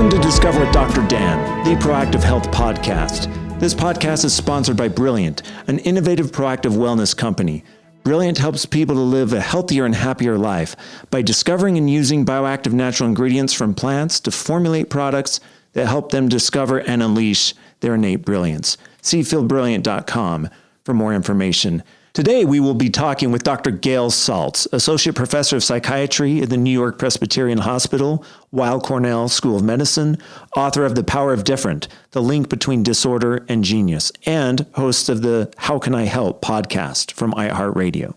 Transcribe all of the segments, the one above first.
Welcome to Discover with Dr. Dan, the Proactive Health Podcast. This podcast is sponsored by Brilliant, an innovative proactive wellness company. Brilliant helps people to live a healthier and happier life by discovering and using bioactive natural ingredients from plants to formulate products that help them discover and unleash their innate brilliance. See feelbrilliant.com for more information. Today, we will be talking with Dr. Gail Saltz, Associate Professor of Psychiatry at the New York Presbyterian Hospital, Weill-Cornell School of Medicine, author of The Power of Different, The Link Between Disorder and Genius, and host of the How Can I Help podcast from iHeartRadio.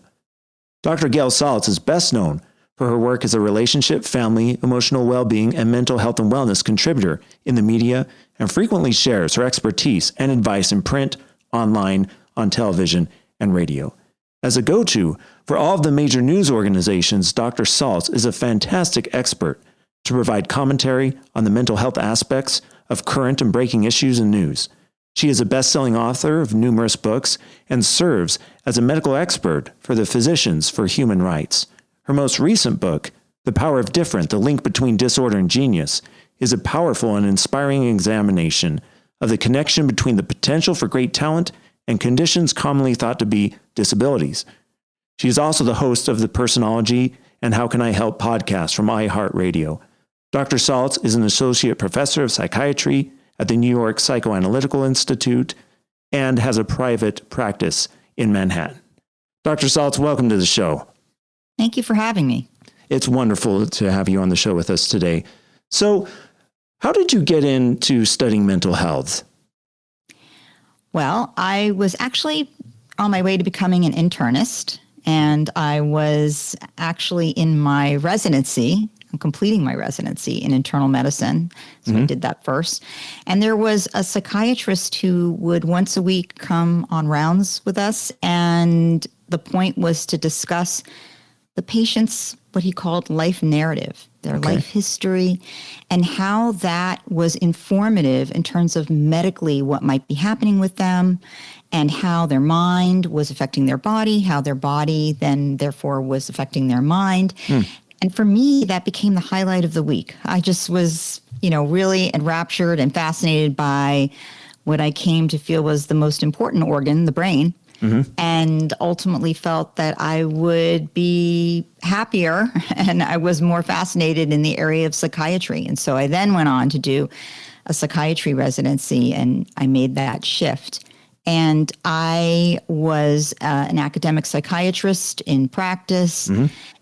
Dr. Gail Saltz is best known for her work as a relationship, family, emotional well-being, and mental health and wellness contributor in the media, and frequently shares her expertise and advice in print, online, on television, and radio. As a go-to for all of the major news organizations, Dr. Saltz is a fantastic expert to provide commentary on the mental health aspects of current and breaking issues and news. She is a best-selling author of numerous books and serves as a medical expert for the Physicians for Human Rights. Her most recent book, The Power of Different, The Link Between Disorder and Genius, is a powerful and inspiring examination of the connection between the potential for great talent and conditions commonly thought to be disabilities. She is also the host of the Personology and How Can I Help podcast from iHeartRadio. Dr. Saltz is an associate professor of psychiatry at the New York Psychoanalytical Institute and has a private practice in Manhattan. Dr. Saltz, welcome to the show. Thank you for having me. It's wonderful to have you on the show with us today. So, how did you get into studying mental health? Well, I was actually on my way to becoming an internist, and I was actually in my residency, completing my residency in internal medicine. So I did that first. And there was a psychiatrist who would once a week come on rounds with us, and the point was to discuss the patient's, what he called life narrative, their life history, and how that was informative in terms of medically what might be happening with them, and how their mind was affecting their body, how their body then therefore was affecting their mind. And for me, that became the highlight of the week. I just was, really enraptured and fascinated by what I came to feel was the most important organ, the brain. And ultimately felt that I would be happier and I was more fascinated in the area of psychiatry. And so I then went on to do a psychiatry residency, and I made that shift. And I was an academic psychiatrist in practice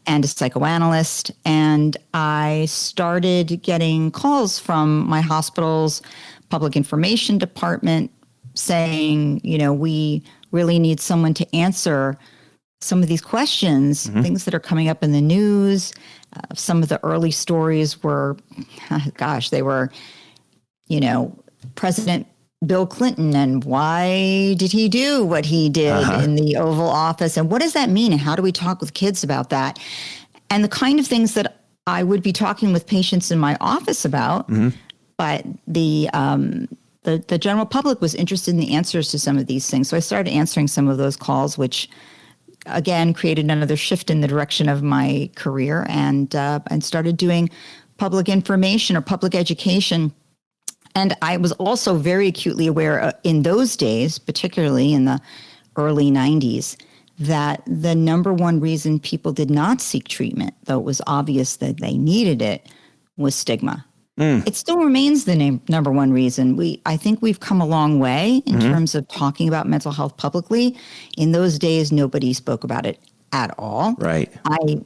and a psychoanalyst. And I started getting calls from my hospital's public information department saying, we really need someone to answer some of these questions, things that are coming up in the news. Some of the early stories were, they were, President Bill Clinton, and why did he do what he did in the Oval Office? And what does that mean? And how do we talk with kids about that? And the kind of things that I would be talking with patients in my office about, but the general public was interested in the answers to some of these things. So I started answering some of those calls, which again created another shift in the direction of my career, and started doing public information or public education. And I was also very acutely aware in those days, particularly in the early 90s, that the number one reason people did not seek treatment, though it was obvious that they needed it, was stigma. It still remains the number one reason. I think we've come a long way in terms of talking about mental health publicly. In those days, nobody spoke about it at all. Right. I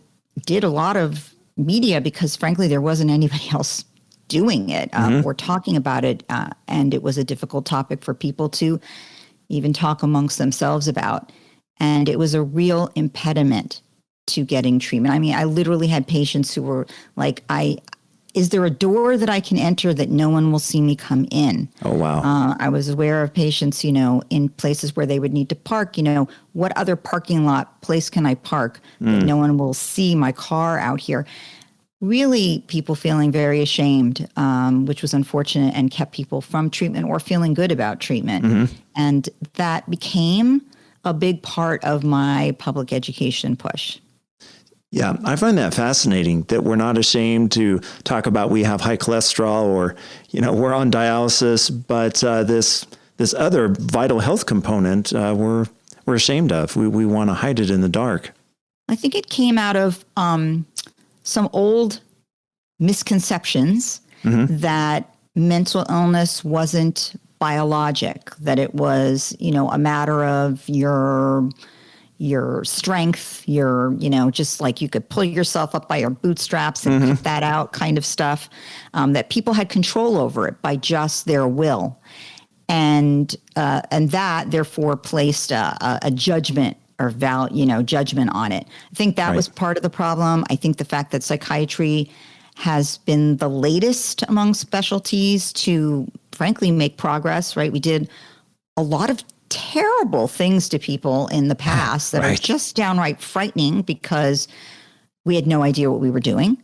did a lot of media because, frankly, there wasn't anybody else doing it or talking about it. And it was a difficult topic for people to even talk amongst themselves about. And it was a real impediment to getting treatment. I mean, I literally had patients who were like, is there a door that I can enter that no one will see me come in? Oh, wow. I was aware of patients, in places where they would need to park, what other parking lot place can I park that no one will see my car out here? Really people feeling very ashamed, which was unfortunate and kept people from treatment or feeling good about treatment. And that became a big part of my public education push. Yeah, I find that fascinating that we're not ashamed to talk about we have high cholesterol or, we're on dialysis, but this other vital health component we're ashamed of. We want to hide it in the dark. I think it came out of some old misconceptions that mental illness wasn't biologic, that it was, a matter of your strength, just like you could pull yourself up by your bootstraps and cut that out kind of stuff, that people had control over it by just their will. And that therefore placed a judgment or judgment on it. I think that was part of the problem. I think the fact that psychiatry has been the latest among specialties to frankly make progress, right? We did a lot of terrible things to people in the past that are just downright frightening because we had no idea what we were doing.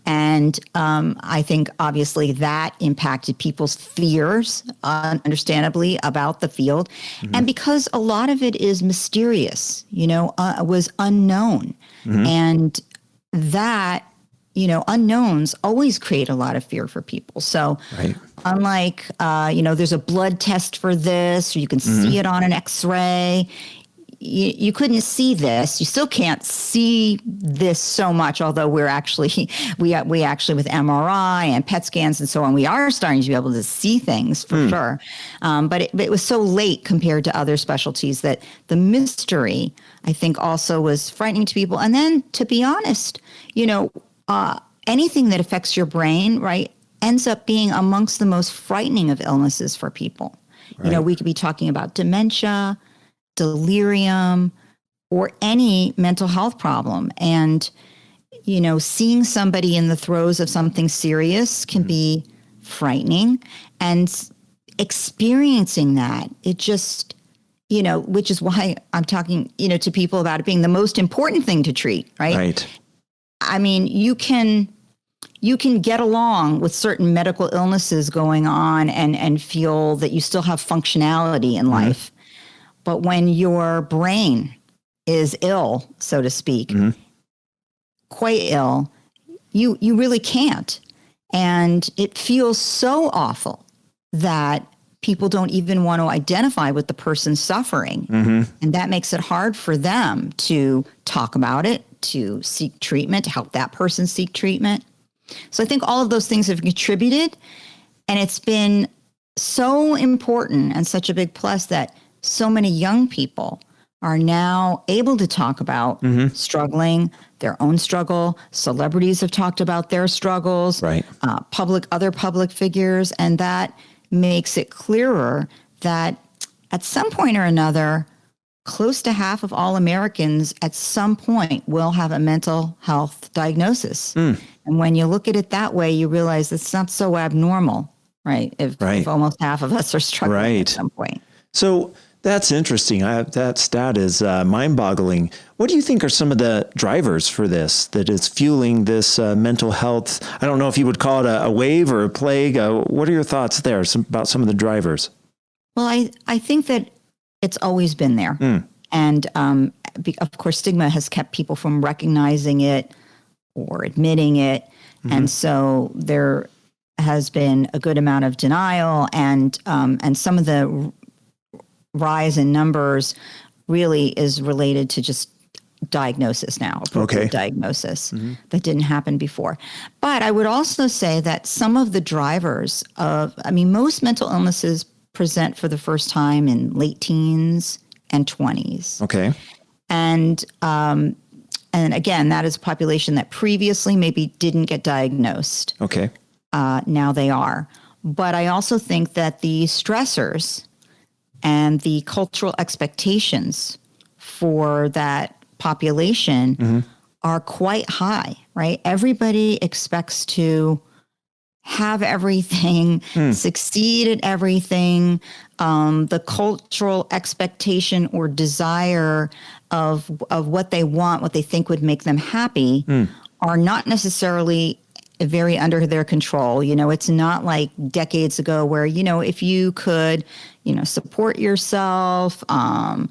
And I think obviously that impacted people's fears, understandably, about the field. And because a lot of it is mysterious, was unknown. And that, unknowns always create a lot of fear for people. So unlike, there's a blood test for this, or you can see it on an X-ray. You couldn't see this. You still can't see this so much, although we actually with MRI and PET scans and so on, we are starting to be able to see things for sure. But it was so late compared to other specialties that the mystery, I think, also was frightening to people. And then, to be honest, anything that affects your brain, ends up being amongst the most frightening of illnesses for people. We could be talking about dementia, delirium, or any mental health problem. And, seeing somebody in the throes of something serious can be frightening. And experiencing that, it just, which is why I'm talking, to people about it being the most important thing to treat, right? I mean, you can get along with certain medical illnesses going on and feel that you still have functionality in life. But when your brain is ill, so to speak, quite ill, you really can't. And it feels so awful that people don't even want to identify with the person suffering. And that makes it hard for them to talk about it, to seek treatment, to help that person seek treatment. So I think all of those things have contributed. And it's been so important and such a big plus that so many young people are now able to talk about struggling, their own struggle. Celebrities have talked about their struggles, other public figures, and that makes it clearer that at some point or another, close to half of all Americans at some point will have a mental health diagnosis. And when you look at it that way, you realize it's not so abnormal, right? If almost half of us are struggling at some point. So that's interesting. That stat is mind-boggling. What do you think are some of the drivers for this that is fueling this mental health? I don't know if you would call it a wave or a plague. What are your thoughts there about some of the drivers? Well, I think that it's always been there. And of course, stigma has kept people from recognizing it or admitting it. And so there has been a good amount of denial and some of the rise in numbers really is related to just diagnosis now, appropriate diagnosis that didn't happen before. But I would also say that some of the drivers most mental illnesses present for the first time in late teens and 20s. Okay. And again, that is a population that previously maybe didn't get diagnosed. Okay. Now they are. But I also think that the stressors and the cultural expectations for that population are quite high, right? Everybody expects to have everything, succeed at everything. The cultural expectation or desire of what they want, what they think would make them happy, are not necessarily very under their control. It's not like decades ago where, if you could, support yourself, have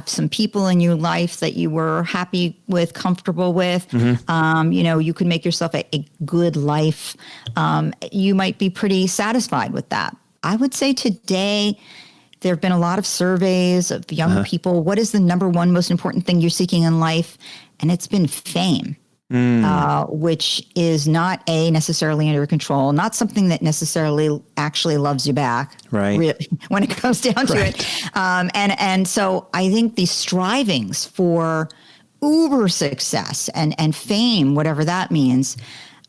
some people in your life that you were happy with, comfortable with, you could make yourself a good life. You might be pretty satisfied with that. I would say today, there have been a lot of surveys of young people. What is the number one most important thing you're seeking in life? And it's been fame. Which is not necessarily under control, not something that necessarily actually loves you back, right? When it comes down to it. And so I think these strivings for uber success and fame, whatever that means,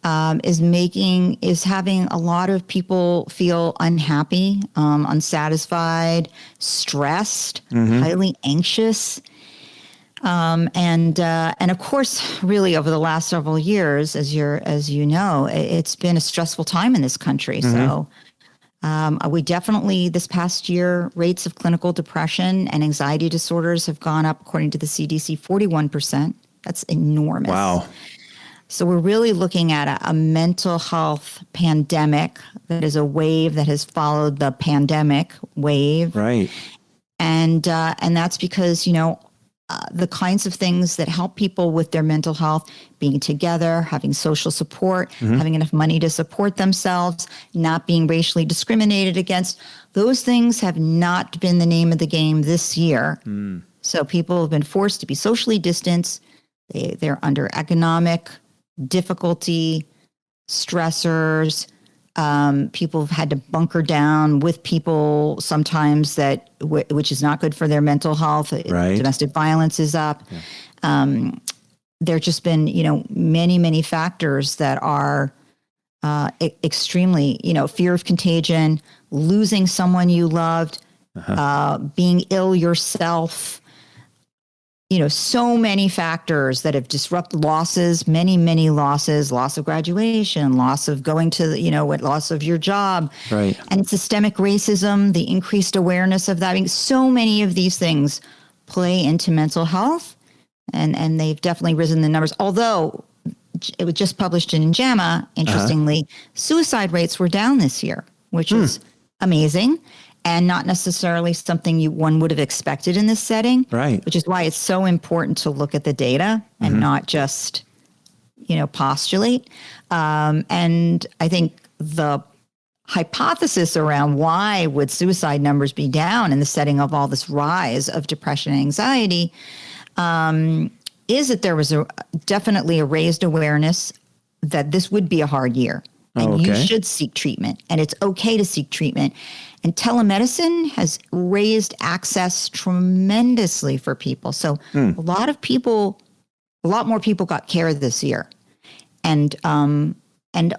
is having a lot of people feel unhappy, unsatisfied, stressed, highly anxious. And of course, really over the last several years, as you know, it's been a stressful time in this country. So, we definitely, this past year, rates of clinical depression and anxiety disorders have gone up, according to the CDC, 41%. That's enormous. Wow. So we're really looking at a mental health pandemic that is a wave that has followed the pandemic wave. Right. And that's because, the kinds of things that help people with their mental health, being together, having social support, having enough money to support themselves, not being racially discriminated against, those things have not been the name of the game this year. So people have been forced to be socially distanced. They're under economic difficulty, stressors. People have had to bunker down with people sometimes which is not good for their mental health. Right. Domestic violence is up. There's just been, many, many factors that are extremely, fear of contagion, losing someone you loved, being ill yourself. So many factors that have disrupted losses, many, many losses, loss of graduation, loss of going to, loss of your job. Right. And systemic racism, the increased awareness of that. I mean, so many of these things play into mental health, and they've definitely risen the numbers. Although it was just published in JAMA, interestingly, suicide rates were down this year, which is amazing. And not necessarily something one would have expected in this setting, right? Which is why it's so important to look at the data and not just, postulate. And I think the hypothesis around why would suicide numbers be down in the setting of all this rise of depression and anxiety is that there was definitely a raised awareness that this would be a hard year. And you should seek treatment, and it's okay to seek treatment. And telemedicine has raised access tremendously for people. So a lot more people got care this year. And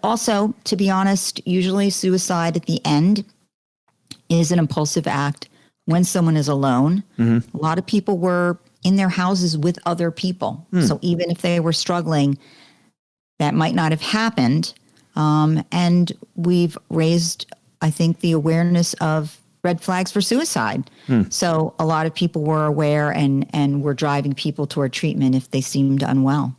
also, to be honest, usually suicide at the end is an impulsive act when someone is alone. A lot of people were in their houses with other people. So even if they were struggling, that might not have happened. And we've raised, I think, the awareness of red flags for suicide. So a lot of people were aware and were driving people toward treatment if they seemed unwell.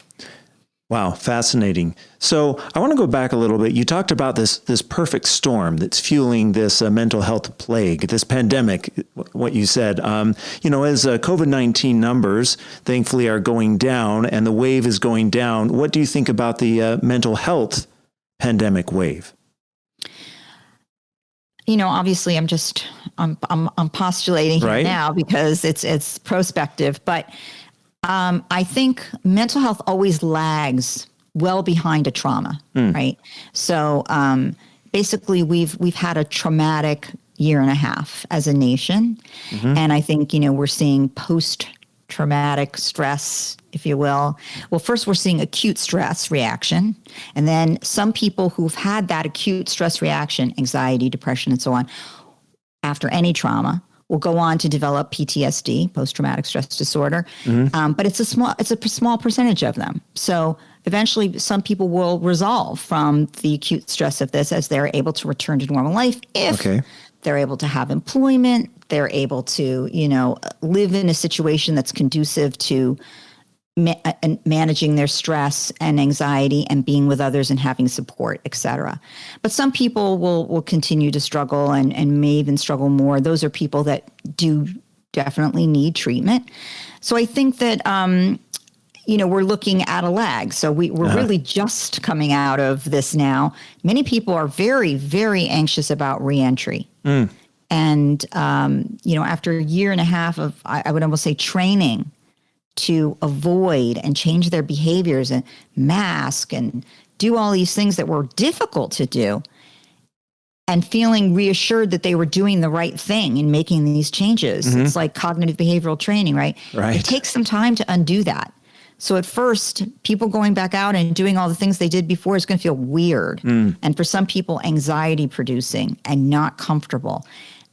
Wow, fascinating. So I want to go back a little bit. You talked about this perfect storm that's fueling this mental health plague, this pandemic, what you said. As COVID-19 numbers, thankfully, are going down and the wave is going down, what do you think about the mental health pandemic wave? Obviously I'm postulating here now because it's prospective, but I think mental health always lags well behind a trauma, right? So basically we've had a traumatic year and a half as a nation. And I think, we're seeing post-traumatic stress, if you will. Well, first we're seeing acute stress reaction. And then some people who've had that acute stress reaction, anxiety, depression, and so on, after any trauma, will go on to develop PTSD, post-traumatic stress disorder. But it's a small percentage of them. So eventually some people will resolve from the acute stress of this as they're able to return to normal life if they're able to have employment, they're able to, live in a situation that's conducive to and managing their stress and anxiety and being with others and having support, et cetera. But some people will continue to struggle and may even struggle more. Those are people that do definitely need treatment. So I think that, we're looking at a lag. So we're really just coming out of this now. Many people are very, very anxious about reentry. And, after a year and a half of, I would almost say, training to avoid and change their behaviors and mask and do all these things that were difficult to do, and feeling reassured that they were doing the right thing in making these changes. It's like cognitive behavioral training, right? It takes some time to undo that. So at first, people going back out and doing all the things they did before is going to feel weird. And for some people, anxiety producing and not comfortable.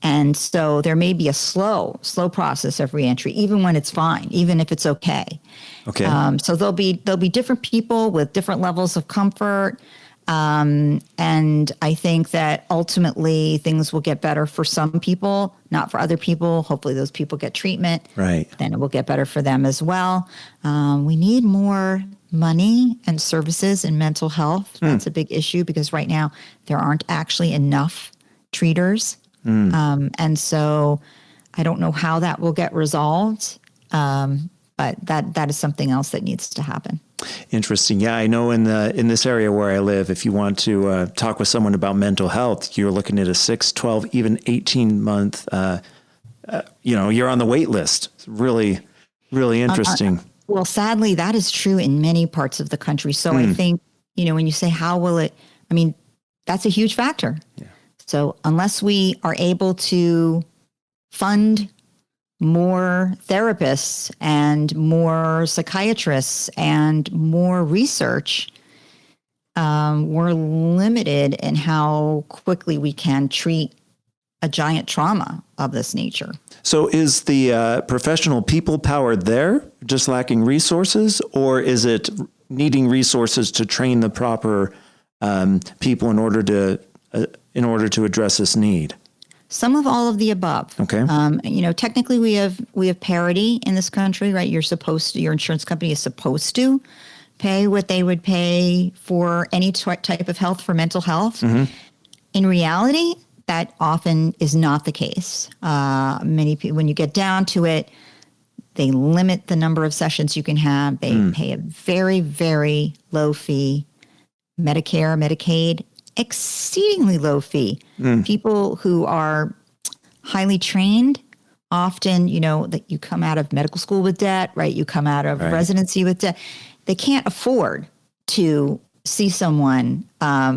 And so there may be a slow process of reentry, even when it's fine, even if it's okay. So there'll be different people with different levels of comfort. And I think that ultimately things will get better for some people, not for other people. Hopefully those people get treatment. Then it will get better for them as well. We need more money and services in mental health. That's a big issue because right now there aren't actually enough treaters. And so I don't know how that will get resolved, but that is something else that needs to happen. Interesting. Yeah, I know in this area where I live, if you want to talk with someone about mental health, you're looking at a 6, 12, even 18-month, you're on the wait list. It's really, really interesting. Well, sadly, that is true in many parts of the country. So I think, when you say how will it, that's a huge factor. Yeah. So unless we are able to fund more therapists and more psychiatrists and more research, we're limited in how quickly we can treat a giant trauma of this nature. So is the professional people power there just lacking resources, or is it needing resources to train the proper people in order to address this need? Some of all of the above. Okay. Technically we have parity in this country, right? Your insurance company is supposed to pay what they would pay for any type of health for mental health. In reality, that often is not the case. Many people, when you get down to it, they limit the number of sessions you can have. They pay a very, very low fee. Medicare, Medicaid, exceedingly low fee. People who are highly trained, often, that you come out of medical school with debt, right? You come out of residency with debt. They can't afford to see someone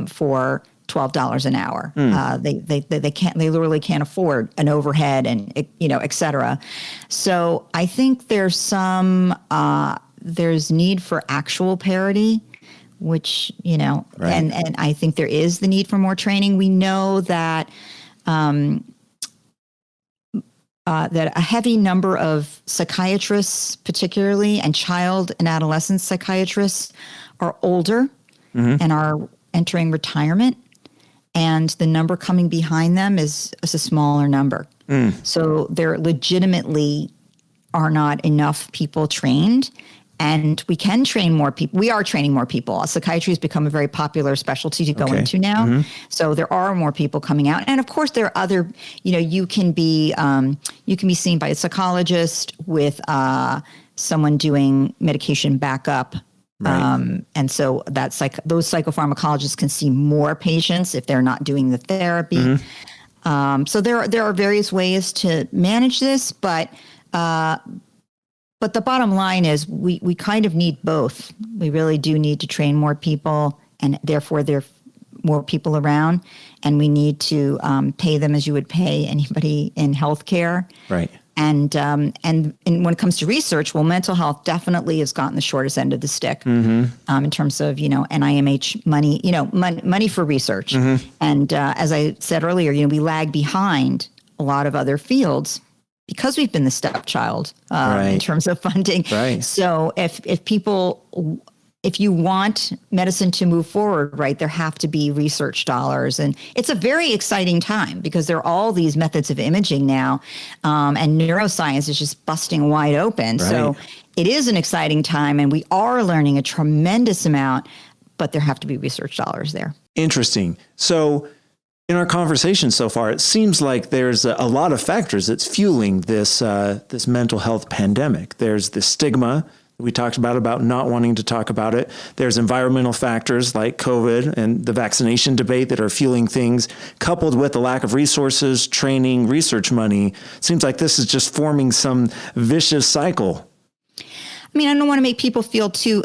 for $12 an hour. They can't. They literally can't afford an overhead and et cetera. So I think there's need for actual parity, which, and I think there is the need for more training. We know that that a heavy number of psychiatrists, particularly, and child and adolescent psychiatrists are older and are entering retirement. And the number coming behind them is a smaller number. So there legitimately are not enough people trained. And we can train more people. We are training more people. Psychiatry has become a very popular specialty to go into now. So there are more people coming out. And of course, there are other, you can be seen by a psychologist with someone doing medication backup. And so that's those psychopharmacologists can see more patients if they're not doing the therapy. So there are various ways to manage this, but the bottom line is we kind of need both. We really do need to train more people, and therefore there are more people around, and we need to pay them as you would pay anybody in healthcare. Right. And when it comes to research, well, mental health definitely has gotten the shortest end of the stick in terms of, NIMH money, money for research. And as I said earlier, we lag behind a lot of other fields because we've been the stepchild in terms of funding. So if people if you want medicine to move forward, right, there have to be research dollars. And it's a very exciting time because there are all these methods of imaging now, and neuroscience is just busting wide open. Right. So it is an exciting time, and we are learning a tremendous amount, but there have to be research dollars there. Interesting. So in our conversation so far, it seems like there's a lot of factors that's fueling this mental health pandemic. There's the stigma we talked about not wanting to talk about it. There's environmental factors like COVID and the vaccination debate that are fueling things, coupled with the lack of resources, training, research money. It seems like this is just forming some vicious cycle. I mean, I don't want to make people feel too...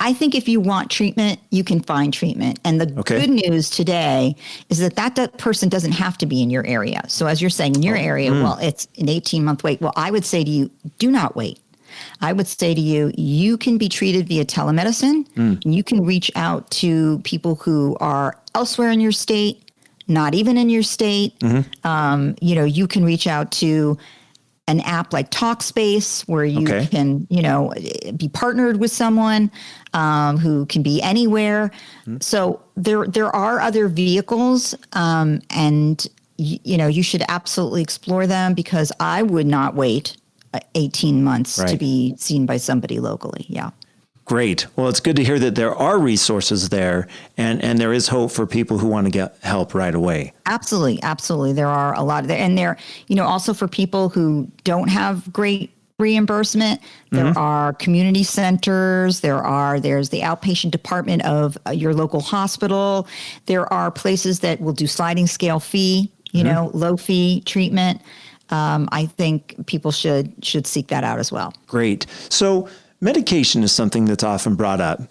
I think if you want treatment, you can find treatment. And the good news today is that person doesn't have to be in your area. So as you're saying, in your area, well, it's an 18-month wait. Well, I would say to you, do not wait. I would say to you, you can be treated via telemedicine. And you can reach out to people who are elsewhere in your state, not even in your state. You can reach out to an app like Talkspace where you can, be partnered with someone who can be anywhere. So there are other vehicles, and you should absolutely explore them, because I would not wait 18 months to be seen by somebody locally. Yeah. Great. Well, it's good to hear that there are resources there, and there is hope for people who want to get help right away. Absolutely. Absolutely. There are a lot there. And there, also for people who don't have great reimbursement, there are community centers. There's the outpatient department of your local hospital. There are places that will do sliding scale fee, low fee treatment. I think people should seek that out as well. Great. So medication is something that's often brought up.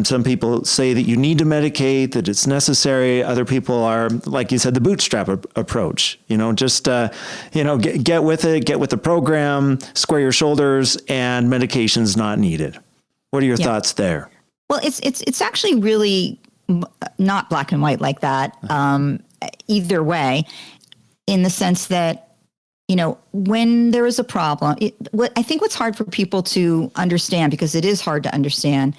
Some people say that you need to medicate, that it's necessary. Other people are, like you said, the bootstrap approach. Just get with it, get with the program, square your shoulders, and medication's not needed. What are your thoughts there? Well, it's actually really not black and white like that. Either way, in the sense that, when there is a problem, I think what's hard for people to understand, because it is hard to understand,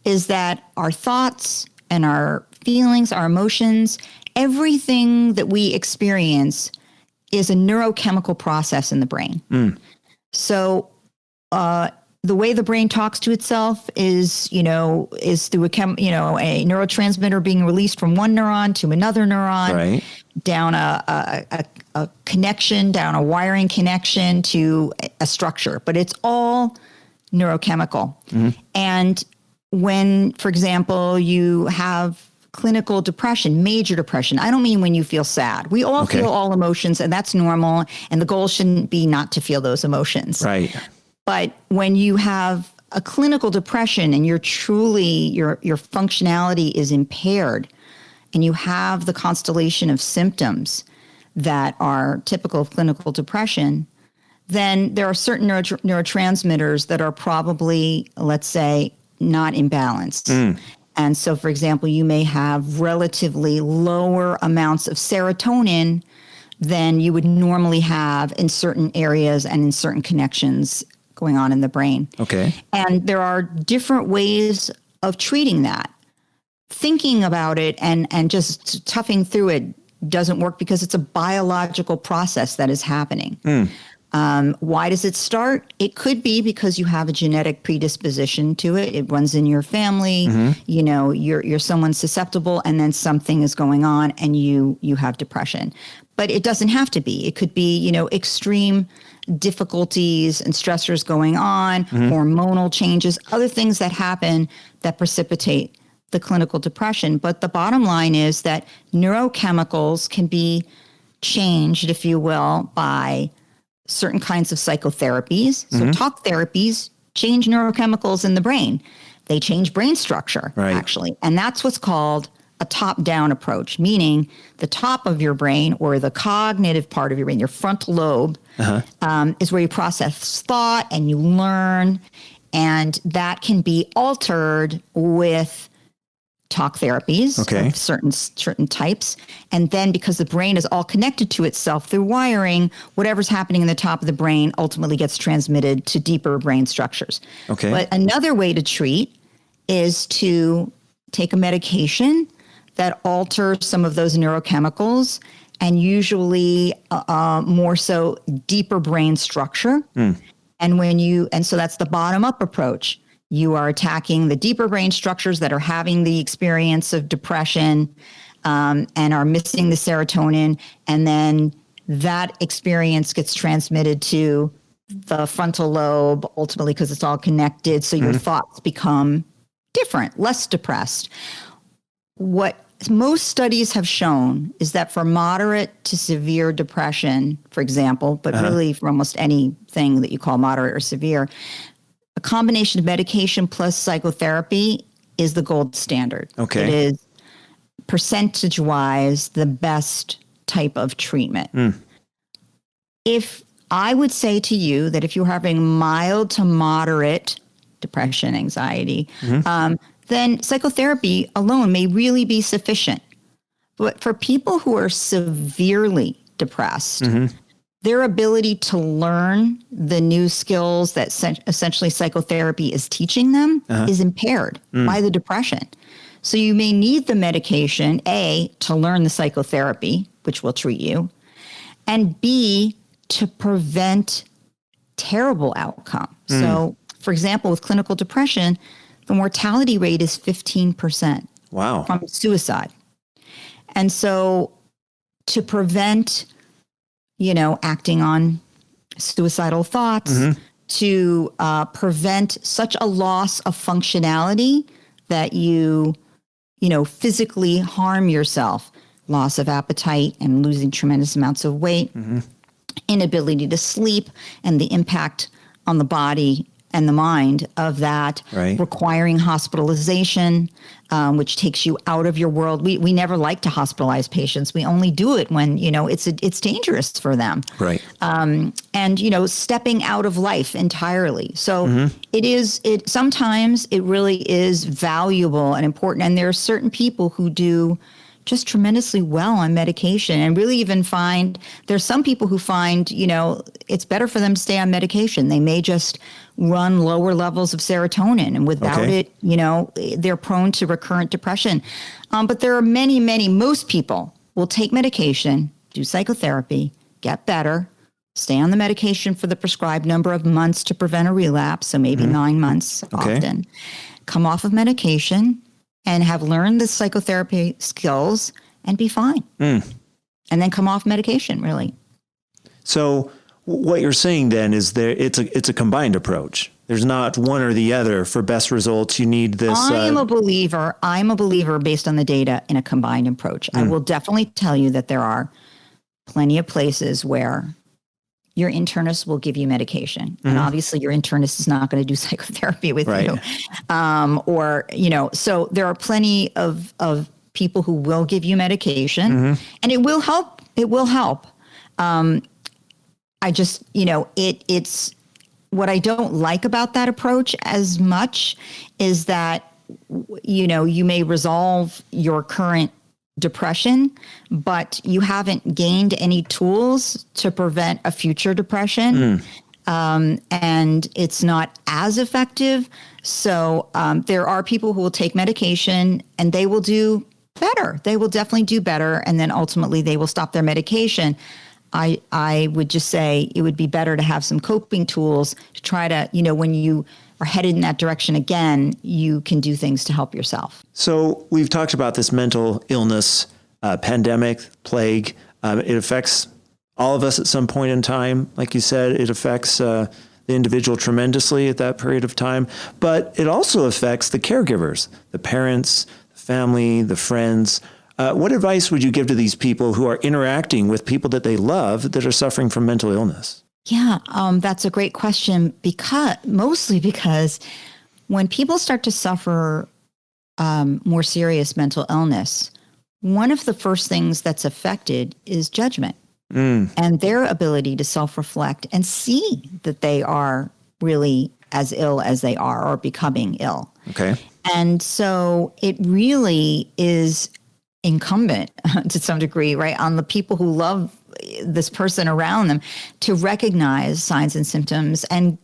is that our thoughts and our feelings, our emotions, everything that we experience is a neurochemical process in the brain. So the way the brain talks to itself is through a neurotransmitter being released from one neuron to another neuron, down a connection, down a wiring connection to a structure. But it's all neurochemical. And when, for example, you have clinical depression, major depression, I don't mean when you feel sad. We all feel all emotions, and that's normal. And the goal shouldn't be not to feel those emotions. Right. But when you have a clinical depression and you're truly, your functionality is impaired, and you have the constellation of symptoms that are typical of clinical depression, then there are certain neurotransmitters that are probably, let's say, not imbalanced. And so, for example, you may have relatively lower amounts of serotonin than you would normally have in certain areas and in certain connections going on in the brain. And there are different ways of treating that. Thinking about it and just toughing through it doesn't work, because it's a biological process that is happening. Why does it start? It could be because you have a genetic predisposition to it. It runs in your family. You're someone susceptible, and then something is going on and you have depression. But it doesn't have to be. It could be, extreme difficulties and stressors going on, hormonal changes, other things that happen that precipitate the clinical depression. But the bottom line is that neurochemicals can be changed, if you will, by certain kinds of psychotherapies. So talk therapies change neurochemicals in the brain. They change brain structure, actually. And that's what's called a top-down approach, meaning the top of your brain, or the cognitive part of your brain, your frontal lobe, is where you process thought and you learn. And that can be altered with talk therapies of certain types. And then, because the brain is all connected to itself through wiring, whatever's happening in the top of the brain ultimately gets transmitted to deeper brain structures. But another way to treat is to take a medication that alters some of those neurochemicals, and usually more so deeper brain structure. And so that's the bottom up approach. You are attacking the deeper brain structures that are having the experience of depression and are missing the serotonin. And then that experience gets transmitted to the frontal lobe, ultimately, because it's all connected. So your thoughts become different, less depressed. What most studies have shown is that for moderate to severe depression, for example, but really for almost anything that you call moderate or severe, a combination of medication plus psychotherapy is the gold standard. Okay. It is percentage-wise the best type of treatment. If I would say to you that if you're having mild to moderate depression, anxiety, then psychotherapy alone may really be sufficient. But for people who are severely depressed, their ability to learn the new skills that essentially psychotherapy is teaching them is impaired by the depression. So you may need the medication, A, to learn the psychotherapy, which will treat you, and B, to prevent terrible outcome. So, for example, with clinical depression, the mortality rate is 15%. Wow. From suicide. And so to prevent, acting on suicidal thoughts, to prevent such a loss of functionality that you physically harm yourself, loss of appetite and losing tremendous amounts of weight, inability to sleep, and the impact on the body and the mind of that, requiring hospitalization, which takes you out of your world. We never like to hospitalize patients. We only do it when, it's dangerous for them. Right. And, stepping out of life entirely. So sometimes it really is valuable and important. And there are certain people who do just tremendously well on medication, and really even find there's some people who find, it's better for them to stay on medication. They may just run lower levels of serotonin, and without it, they're prone to recurrent depression. But there are most people will take medication, do psychotherapy, get better, stay on the medication for the prescribed number of months to prevent a relapse. So maybe 9 months often, come off of medication, and have learned the psychotherapy skills and be fine. And then come off medication, really. So what you're saying then is it's a combined approach. There's not one or the other for best results. You need this. I'm a believer based on the data in a combined approach. I will definitely tell you that there are plenty of places where your internist will give you medication. And obviously your internist is not going to do psychotherapy with you. So there are plenty of people who will give you medication, and it will help. It will help. I just, it's what I don't like about that approach as much is that, you may resolve your current depression, but you haven't gained any tools to prevent a future depression. And it's not as effective. So there are people who will take medication and they will do better. They will definitely do better. And then ultimately they will stop their medication. I would just say it would be better to have some coping tools to try to, when you are headed in that direction again, you can do things to help yourself. So we've talked about this mental illness, pandemic, plague. It affects all of us at some point in time. Like you said, it affects the individual tremendously at that period of time, but it also affects the caregivers, the parents, the family, the friends. What advice would you give to these people who are interacting with people that they love that are suffering from mental illness? Yeah, that's a great question, mostly because when people start to suffer more serious mental illness, one of the first things that's affected is judgment and their ability to self-reflect and see that they are really as ill as they are or becoming ill. Okay. And so it really is incumbent to some degree, right, on the people who love this person around them to recognize signs and symptoms and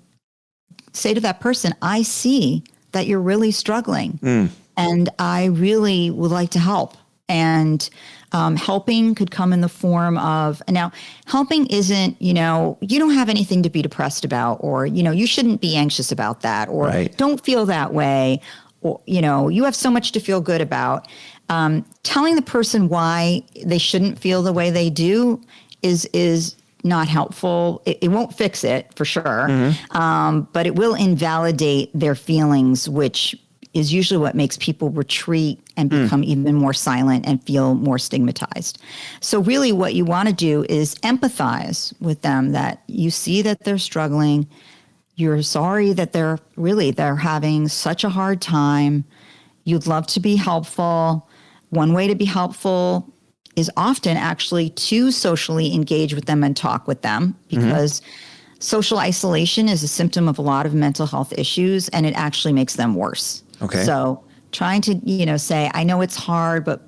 say to that person, I see that you're really struggling. And I really would like to help. And helping could come in the form of, now, helping isn't, you don't have anything to be depressed about, or, you shouldn't be anxious about that, or don't feel that way, or, you have so much to feel good about. Telling the person why they shouldn't feel the way they do is not helpful. It won't fix it for sure, but it will invalidate their feelings, which is usually what makes people retreat and become even more silent and feel more stigmatized. So really what you want to do is empathize with them, that you see that they're struggling. You're sorry that they're having such a hard time. You'd love to be helpful. One way to be helpful is often actually to socially engage with them and talk with them, because social isolation is a symptom of a lot of mental health issues, and it actually makes them worse. Okay. So trying to, say, I know it's hard, but,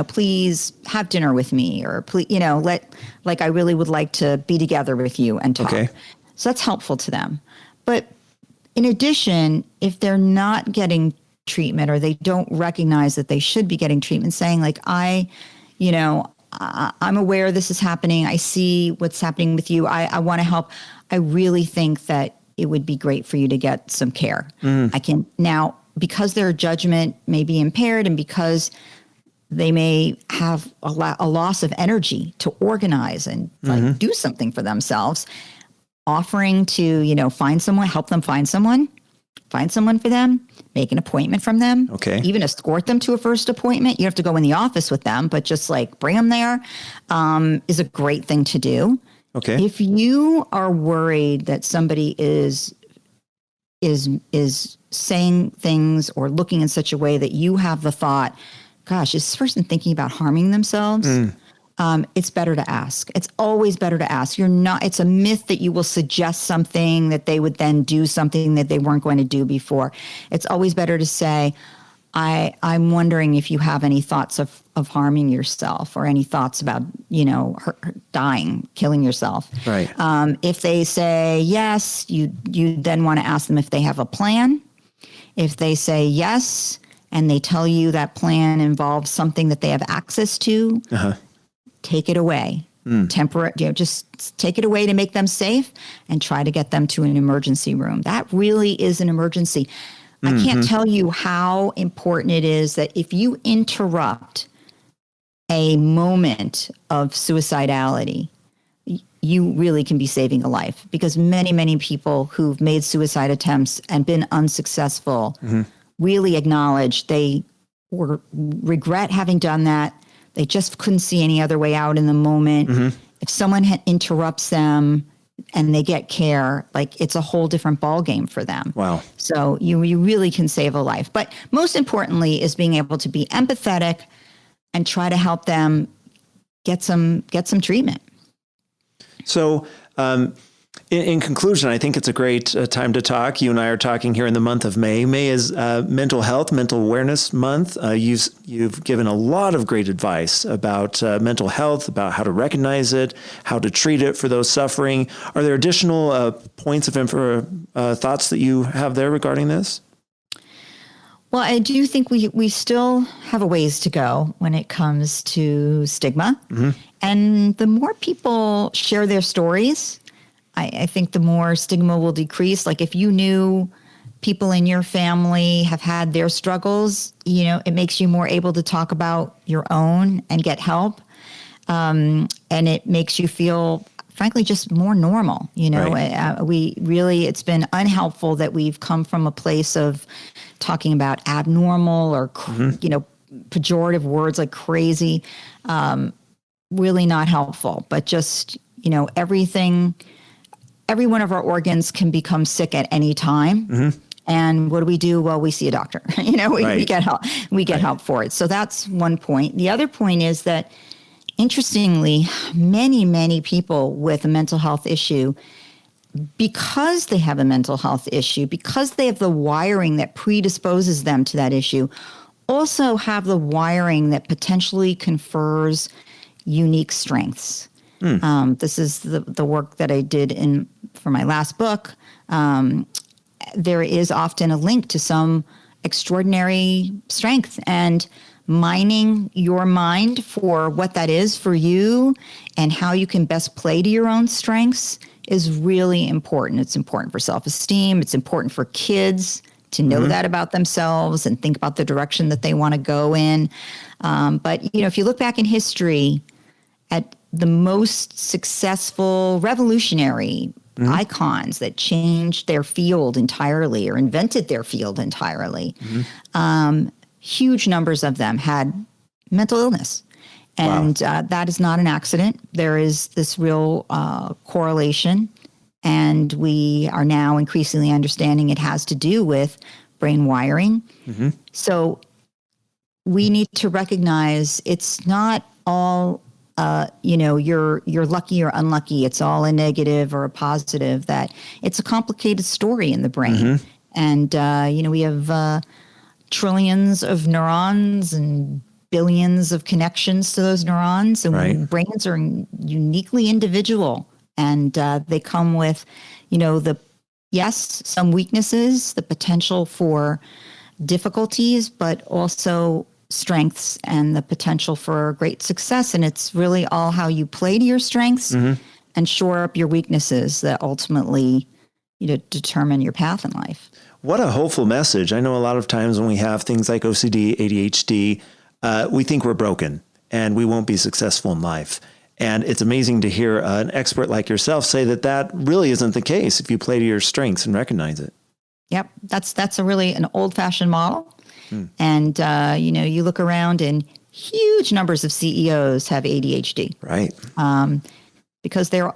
please have dinner with me, or please, I really would like to be together with you and talk. Okay. So that's helpful to them. But in addition, if they're not getting treatment, or they don't recognize that they should be getting treatment, saying like, I'm aware this is happening. I see what's happening with you. I want to help. I really think that it would be great for you to get some care. I can now, because their judgment may be impaired, and because they may have a loss of energy to organize and do something for themselves, offering to, find someone, help them find someone for them, make an appointment from them, even escort them to a first appointment. You have to go in the office with them, but just bring them there, is a great thing to do. Okay. If you are worried that somebody is saying things or looking in such a way that you have the thought, gosh, is this person thinking about harming themselves? It's better to ask. It's always better to ask. It's a myth that you will suggest something that they would then do something that they weren't going to do before. It's always better to say, I'm wondering if you have any thoughts of harming yourself, or any thoughts about, dying, killing yourself. Right. If they say yes, you then want to ask them if they have a plan. If they say yes, and they tell you that plan involves something that they have access to, take it away. Just take it away to make them safe, and try to get them to an emergency room. That really is an emergency. I can't tell you how important it is that if you interrupt a moment of suicidality, you really can be saving a life, because many, many people who've made suicide attempts and been unsuccessful really acknowledge they regret having done that. They just couldn't see any other way out in the moment. If someone interrupts them and they get care, it's a whole different ballgame for them. Wow. So you really can save a life. But most importantly is being able to be empathetic and try to help them get some treatment. So in conclusion, I think it's a great time to talk. You and I are talking here in the month of May. May is Mental Awareness Month. You've given a lot of great advice about mental health, about how to recognize it, how to treat it for those suffering. Are there additional points of thoughts that you have there regarding this? Well, I do think we still have a ways to go when it comes to stigma. And the more people share their stories, I think the more stigma will decrease. If you knew people in your family have had their struggles, it makes you more able to talk about your own and get help. And it makes you feel, frankly, just more normal. Right. It's been unhelpful that we've come from a place of talking about abnormal or, pejorative words like crazy. Really not helpful, but just, every one of our organs can become sick at any time. And what do? Well, we see a doctor. We get help. We get help for it. So that's one point. The other point is that, interestingly, many, many people with a mental health issue, because they have a mental health issue, because they have the wiring that predisposes them to that issue, also have the wiring that potentially confers unique strengths. This is the work that I did for my last book. there is often a link to some extraordinary strength, and mining your mind for what that is for you and how you can best play to your own strengths is really important. It's important for self-esteem. It's important for kids to know that about themselves and think about the direction that they want to go in. But, if you look back in history at the most successful revolutionary icons that changed their field entirely or invented their field entirely, huge numbers of them had mental illness. And that is not an accident. There is this real correlation. And we are now increasingly understanding it has to do with brain wiring. So we need to recognize it's not all, you're lucky or unlucky. It's all a negative or a positive, that it's a complicated story in the brain. And, we have trillions of neurons and billions of connections to those neurons. And brains are uniquely individual. And they come with, some weaknesses, the potential for difficulties, but also strengths and the potential for great success. And it's really all how you play to your strengths and shore up your weaknesses that ultimately, determine your path in life. What a hopeful message. I know a lot of times when we have things like OCD, ADHD, we think we're broken and we won't be successful in life. And it's amazing to hear an expert like yourself say that really isn't the case if you play to your strengths and recognize it. Yep. That's an old-fashioned model. And, you look around and huge numbers of CEOs have ADHD. Right. Because they're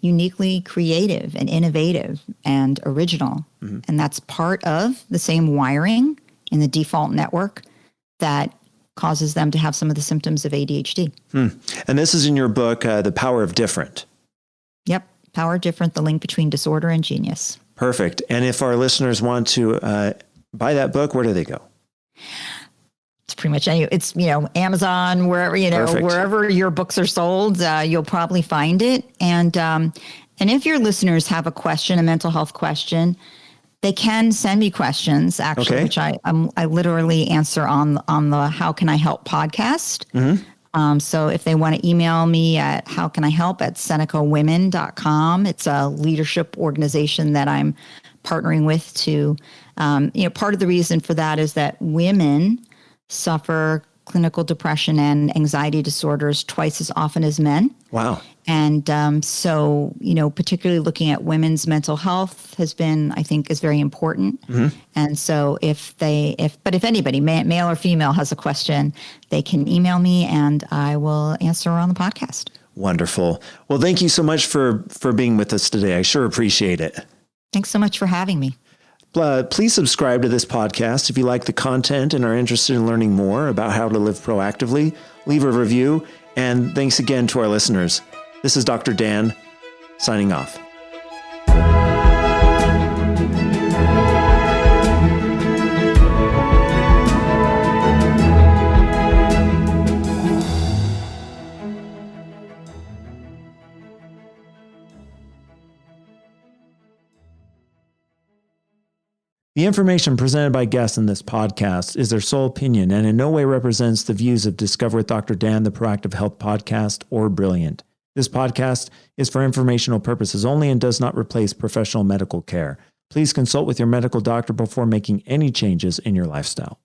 uniquely creative and innovative and original. And that's part of the same wiring in the default network that causes them to have some of the symptoms of ADHD. And this is in your book, The Power of Different. Yep. Power of Different, the link between disorder and genius. Perfect. And if our listeners want to buy that book, where do they go? It's pretty much it's Amazon, wherever wherever your books are sold, you'll probably find it. And if your listeners have a question, a mental health question, they can send me questions, actually, which I literally answer on the How Can I Help podcast. So if they want to email me at howcanihelp@senecawomen.com, it's a leadership organization that I'm partnering with to, part of the reason for that is that women suffer clinical depression and anxiety disorders twice as often as men. Wow. And so, particularly looking at women's mental health I think is very important. And so if anybody, male or female, has a question, they can email me and I will answer on the podcast. Wonderful. Well, thank you so much for being with us today. I sure appreciate it. Thanks so much for having me. Please subscribe to this podcast if you like the content and are interested in learning more about how to live proactively. Leave a review. And thanks again to our listeners. This is Dr. Dan, signing off. The information presented by guests in this podcast is their sole opinion and in no way represents the views of Discover with Dr. Dan, the Proactive Health Podcast, or Brilliant. This podcast is for informational purposes only and does not replace professional medical care. Please consult with your medical doctor before making any changes in your lifestyle.